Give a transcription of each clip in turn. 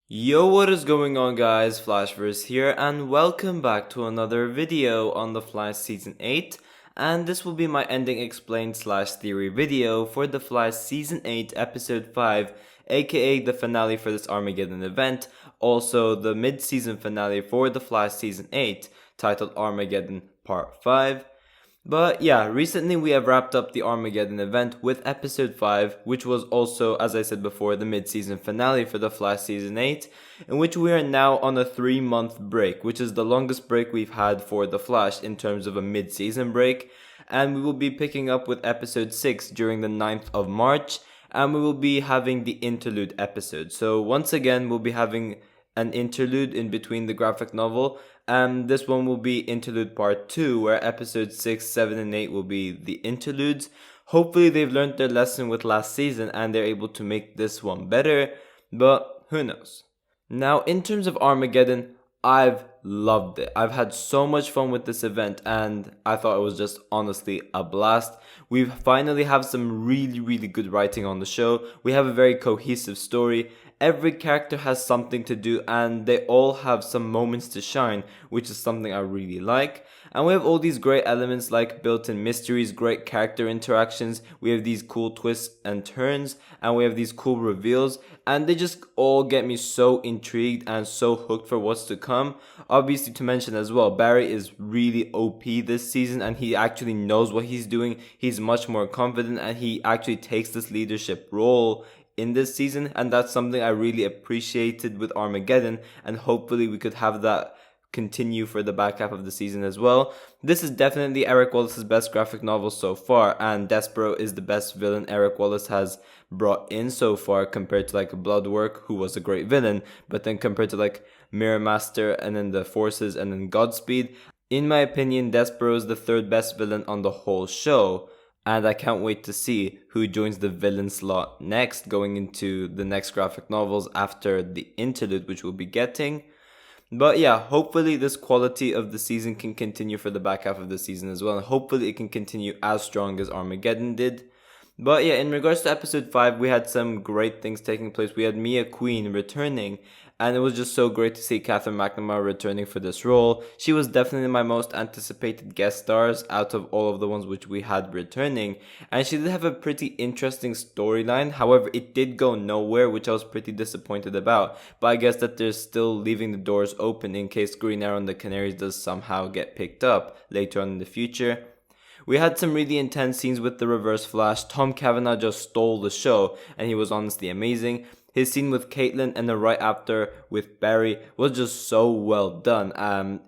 Yo, what is going on guys, Flashverse here and welcome back to another video on The Flash Season 8, and this will be my ending explained slash theory video for The Flash Season 8 Episode 5, aka the finale for this Armageddon event, also the mid-season finale for The Flash Season 8, titled Armageddon Part 5. But yeah, recently we have wrapped up the Armageddon event with episode 5, which was also, as I said before, the mid-season finale for The Flash Season 8, in which we are now on a 3-month break, which is the longest break we've had for The Flash in terms of a mid-season break, and we will be picking up with episode 6 during the 9th of March, and we will be having the interlude episode. So once again, we'll be having an interlude in between the graphic novel. This one will be interlude part 2, where episodes 6, 7, and 8 will be the interludes. Hopefully they've learned their lesson with last season and they're able to make this one better, but who knows. Now, in terms of Armageddon, I've loved it. I've had so much fun with this event and I thought it was just honestly a blast. We finally have some really good writing on the show. We have a very cohesive story. Every character has something to do and they all have some moments to shine, which is something I really like. And we have all these great elements like built-in mysteries, great character interactions, we have these cool twists and turns, and we have these cool reveals, and they just all get me so intrigued and so hooked for what's to come. Obviously, to mention as well, Barry is really OP this season and he actually knows what he's doing. He's much more confident and he actually takes this leadership role in this season, and that's something I really appreciated with Armageddon, and hopefully we could have that continue for the back half of the season as well. This is definitely Eric Wallace's best graphic novel so far, and Despero is the best villain Eric Wallace has brought in so far compared to like Bloodwork, who was a great villain, but then compared to like Mirror Master and then the Forces and then Godspeed, in my opinion, Despero is the third best villain on the whole show. And I can't wait to see who joins the villain slot next, going into the next graphic novels after the interlude, which we'll be getting. But yeah, hopefully this quality of the season can continue for the back half of the season as well. And hopefully it can continue as strong as Armageddon did. But yeah, in regards to episode 5, we had some great things taking place. We had Mia Queen returning, and it was just so great to see Catherine McNamara returning for this role. She was definitely my most anticipated guest stars out of all of the ones which we had returning, and she did have a pretty interesting storyline. However, it did go nowhere, which I was pretty disappointed about, but I guess that they're still leaving the doors open in case Green Arrow and the Canaries does somehow get picked up later on in the future. We had some really intense scenes with the Reverse Flash. Tom Cavanaugh just stole the show, and he was honestly amazing. His scene with Caitlin and then right after with Barry was just so well done.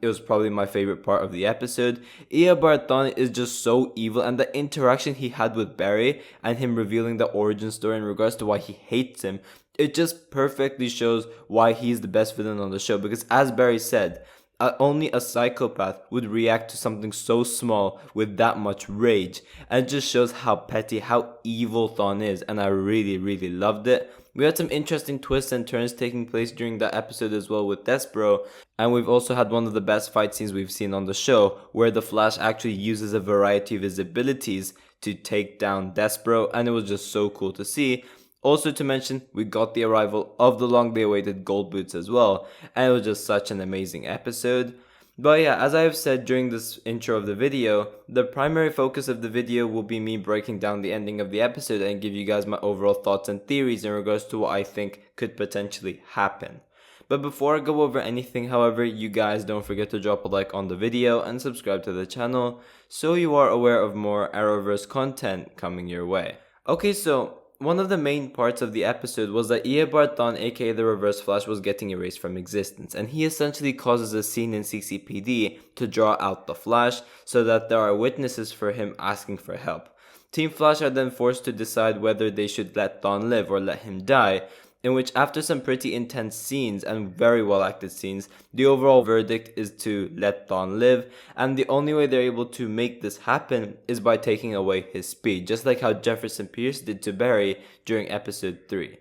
It was probably my favorite part of the episode. Eobard Thawne is just so evil, and the interaction he had with Barry and him revealing the origin story in regards to why he hates him, it just perfectly shows why he's the best villain on the show. Because as Barry said, only a psychopath would react to something so small with that much rage, and it just shows how petty, how evil Thawne is, and I really loved it. We had some interesting twists and turns taking place during that episode as well with Despero, and we've also had one of the best fight scenes we've seen on the show, where the Flash actually uses a variety of his abilities to take down Despero, and it was just so cool to see. Also to mention, we got the arrival of the long awaited Gold Boots as well, and it was just such an amazing episode. But yeah, as I have said during this intro of the video, the primary focus of the video will be me breaking down the ending of the episode and give you guys my overall thoughts and theories in regards to what I think could potentially happen. But before I go over anything, however, you guys don't forget to drop a like on the video and subscribe to the channel so you are aware of more Arrowverse content coming your way. Okay, so one of the main parts of the episode was that Eobard Thawne, aka the Reverse Flash, was getting erased from existence, and he essentially causes a scene in CCPD to draw out the Flash so that there are witnesses for him asking for help. Team Flash are then forced to decide whether they should let Thawne live or let him die, in which after some pretty intense scenes and very well acted scenes, the overall verdict is to let Thawne live, and the only way they're able to make this happen is by taking away his speed, just like how Jefferson Pierce did to Barry during episode 3.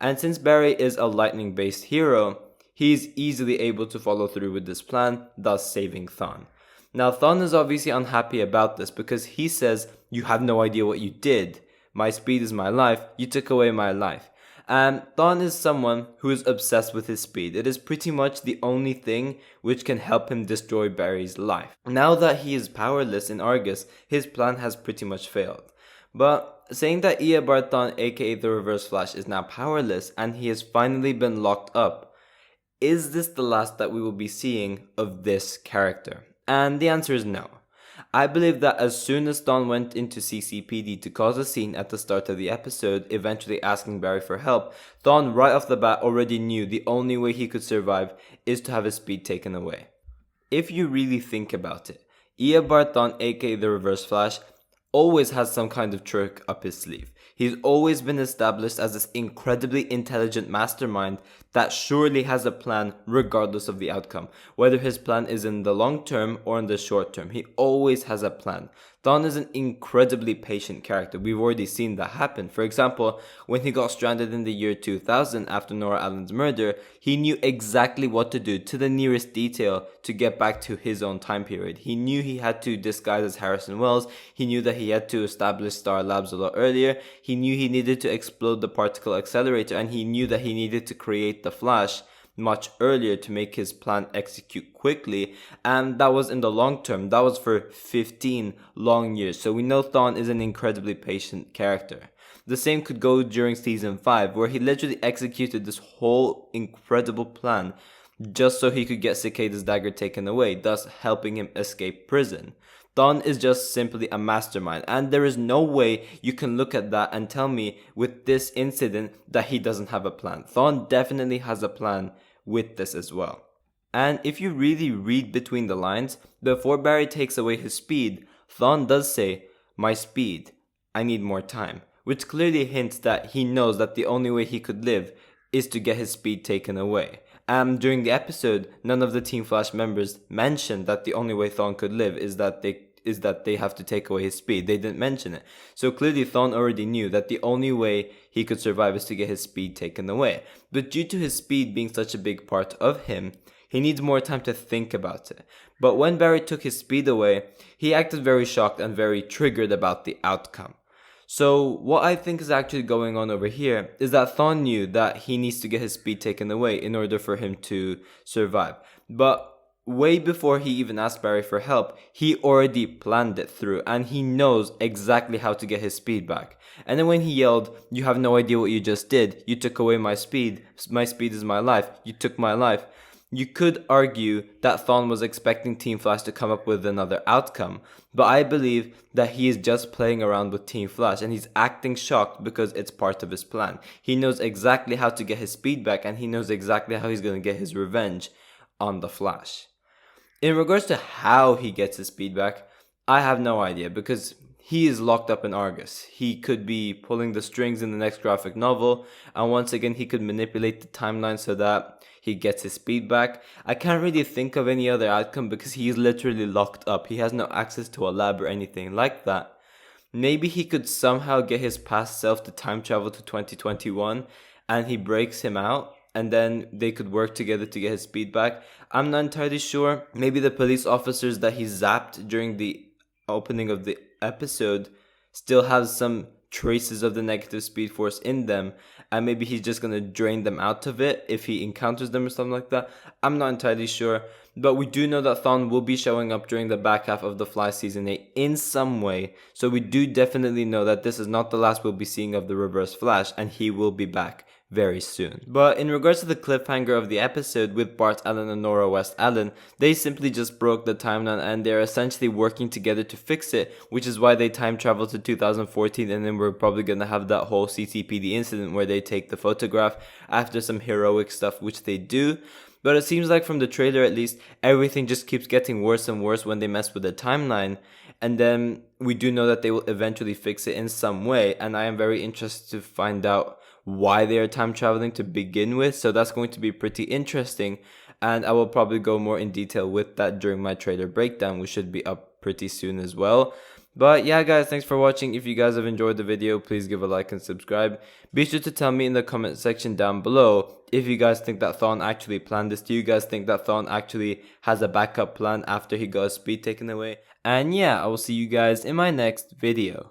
And since Barry is a lightning based hero, he's easily able to follow through with this plan, thus saving Thawne. Now Thawne is obviously unhappy about this because he says, "You have no idea what you did. My speed is my life, you took away my life." Thawne is someone who is obsessed with his speed. It is pretty much the only thing which can help him destroy Barry's life. Now that he is powerless in Argus, his plan has pretty much failed. But saying that Eobard Thawne, aka the Reverse Flash, is now powerless and he has finally been locked up, is this the last that we will be seeing of this character? And the answer is no. I believe that as soon as Thawne went into CCPD to cause a scene at the start of the episode, eventually asking Barry for help, Thawne right off the bat already knew the only way he could survive is to have his speed taken away. If you really think about it, Eobard Thawne, aka the Reverse Flash, always has some kind of trick up his sleeve. He's always been established as this incredibly intelligent mastermind that surely has a plan regardless of the outcome. Whether his plan is in the long term or in the short term, he always has a plan. Thawne is an incredibly patient character. We've already seen that happen. For example, when he got stranded in the year 2000 after Nora Allen's murder, he knew exactly what to do to the nearest detail to get back to his own time period. He knew he had to disguise as Harrison Wells. He knew that he had to establish Star Labs a lot earlier. He knew he needed to explode the particle accelerator, and he knew that he needed to create the Flash much earlier to make his plan execute quickly, and that was in the long term. That was for 15 long years. So we know Thawne is an incredibly patient character. The same could go during season 5, where he literally executed this whole incredible plan just so he could get Cicada's dagger taken away, thus helping him escape prison. Thawne is just simply a mastermind, and there is no way you can look at that and tell me with this incident that he doesn't have a plan. Thawne definitely has a plan with this as well. And if you really read between the lines, before Barry takes away his speed, Thawne does say, "My speed, I need more time," which clearly hints that he knows that the only way he could live is to get his speed taken away. During the episode, none of the Team Flash members mentioned that the only way Thawne could live is that they have to take away his speed. They didn't mention it. So clearly Thawne already knew that the only way he could survive is to get his speed taken away. But due to his speed being such a big part of him, he needs more time to think about it. But when Barry took his speed away, he acted very shocked and very triggered about the outcome. So what I think is actually going on over here is that Thawne knew that he needs to get his speed taken away in order for him to survive. But way before he even asked Barry for help, he already planned it through, and he knows exactly how to get his speed back. And then when he yelled, "You have no idea what you just did. You took away my speed. My speed is my life. You took my life." You could argue that Thawne was expecting Team Flash to come up with another outcome, but I believe that he is just playing around with Team Flash and he's acting shocked because it's part of his plan. He knows exactly how to get his speed back, and he knows exactly how he's going to get his revenge on the Flash. In regards to how he gets his speed back, I have no idea, because he is locked up in Argus. He could be pulling the strings in the next graphic novel, and once again he could manipulate the timeline so that he gets his speed back. I can't really think of any other outcome because he is literally locked up. He has no access to a lab or anything like that. Maybe he could somehow get his past self to time travel to 2021 and he breaks him out, and then they could work together to get his speed back. I'm not entirely sure. Maybe the police officers that he zapped during the opening of the episode still have some traces of the negative speed force in them, and maybe he's just gonna drain them out of it if he encounters them or something like that. I'm not entirely sure, but we do know that Thawne will be showing up during the back half of The Fly Season 8 in some way, so we do definitely know that this is not the last we'll be seeing of the Reverse Flash, and he will be back very soon. But in regards to the cliffhanger of the episode with Bart Allen and Nora West Allen, they simply just broke the timeline and they're essentially working together to fix it, which is why they time travel to 2014, and then we're probably gonna have that whole CCPD incident where they take the photograph after some heroic stuff, which they do. But it seems like from the trailer at least, everything just keeps getting worse and worse when they mess with the timeline. And then we do know that they will eventually fix it in some way, and I am very interested to find out why they are time traveling to begin with. So that's going to be pretty interesting, and I will probably go more in detail with that during my trailer breakdown, which should be up pretty soon as well. But yeah guys, thanks for watching. If you guys have enjoyed the video, please give a like and subscribe. Be sure to tell me in the comment section down below if you guys think that Thawne actually planned this. Do you guys think that Thawne actually has a backup plan after he got his speed taken away? And yeah, I will see you guys in my next video.